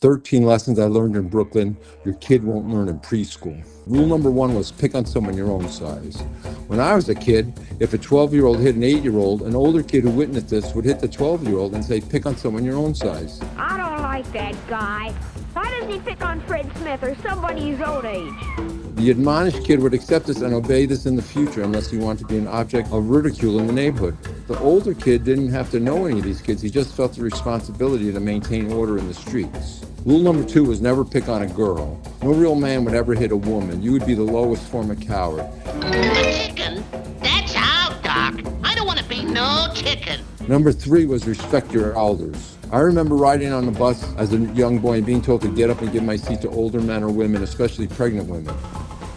13 lessons I learned in Brooklyn your kid won't learn in preschool. Rule number 1 was pick on someone your own size. When I was a kid, if a 12-year-old hit an 8-year-old, an older kid who witnessed this would hit the 12-year-old and say, pick on someone your own size. I don't like that guy. Why does he pick on Fred Smith or somebody his own age? The admonished kid would accept this and obey this in the future unless he wanted to be an object of ridicule in the neighborhood. The older kid didn't have to know any of these kids. He just felt the responsibility to maintain order in the streets. Rule number 2 was never pick on a girl. No real man would ever hit a woman. You would be the lowest form of coward. A chicken? That's out, Doc. I don't want to be no chicken. Number 3 was respect your elders. I remember riding on the bus as a young boy and being told to get up and give my seat to older men or women, especially pregnant women.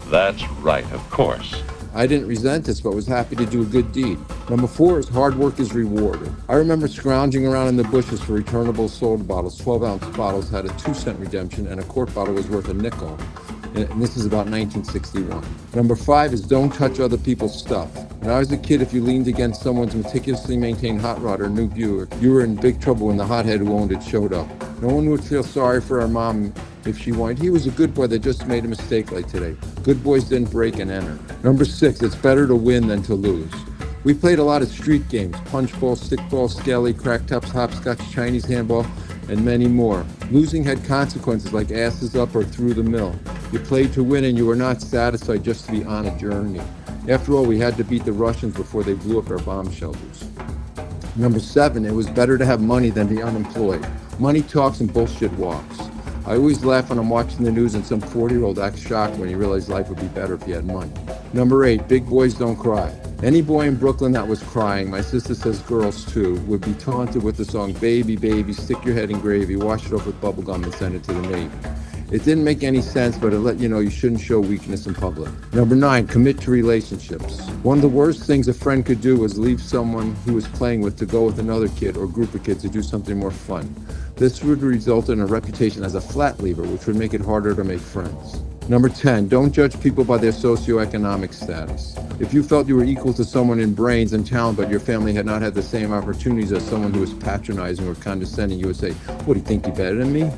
That's right, of course. I didn't resent this, but was happy to do a good deed. Number 4 is hard work is rewarded. I remember scrounging around in the bushes for returnable soda bottles. 12-ounce bottles had a 2-cent redemption, and a quart bottle was worth a nickel. And this is about 1961. Number 5 is don't touch other people's stuff. When I was a kid, if you leaned against someone's meticulously maintained hot rod or new Buick, you were in big trouble when the hothead who owned it showed up. No one would feel sorry for our mom if she whined, he was a good boy that just made a mistake like today. Good boys didn't break and enter. Number 6, it's better to win than to lose. We played a lot of street games, punch ball, stick ball, skelly, crack tops, hopscotch, Chinese handball, and many more. Losing had consequences like asses up or through the mill. You played to win and you were not satisfied just to be on a journey. After all, we had to beat the Russians before they blew up our bomb shelters. Number 7, it was better to have money than be unemployed. Money talks and bullshit walks. I always laugh when I'm watching the news and some 40-year-old acts shocked when he realized life would be better if he had money. Number 8, big boys don't cry. Any boy in Brooklyn that was crying, my sister says girls too, would be taunted with the song, baby, baby, stick your head in gravy, wash it off with bubble gum and send it to the Navy. It didn't make any sense, but it let you know you shouldn't show weakness in public. Number 9, commit to relationships. One of the worst things a friend could do was leave someone who was playing with to go with another kid or group of kids to do something more fun. This would result in a reputation as a flat leaver, which would make it harder to make friends. Number 10, don't judge people by their socioeconomic status. If you felt you were equal to someone in brains and talent, but your family had not had the same opportunities as someone who was patronizing or condescending, you would say, what, do you think you're better than me?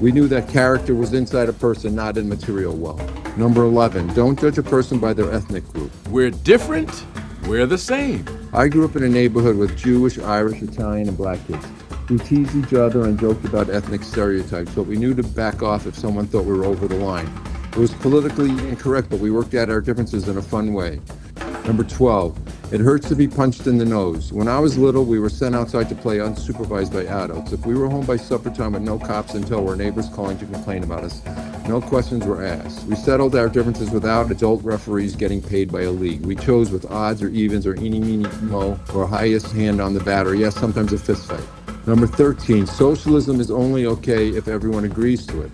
We knew that character was inside a person, not in material wealth. Number 11, don't judge a person by their ethnic group. We're different, we're the same. I grew up in a neighborhood with Jewish, Irish, Italian, and black kids. We teased each other and joked about ethnic stereotypes, but we knew to back off if someone thought we were over the line. It was politically incorrect, but we worked out our differences in a fun way. Number 12, it hurts to be punched in the nose. When I was little, we were sent outside to play unsupervised by adults. If we were home by supper time with no cops in tow or neighbors calling to complain about us, no questions were asked. We settled our differences without adult referees getting paid by a league. We chose with odds or evens or eeny, meeny, mo, or highest hand on the bat, or yes, sometimes a fist fight. Number 13, socialism is only okay if everyone agrees to it.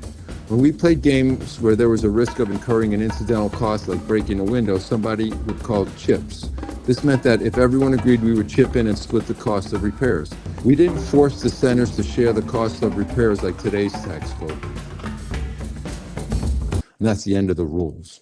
When we played games where there was a risk of incurring an incidental cost like breaking a window, somebody would call chips. This meant that if everyone agreed, we would chip in and split the cost of repairs. We didn't force the centers to share the cost of repairs like today's tax code. And that's the end of the rules.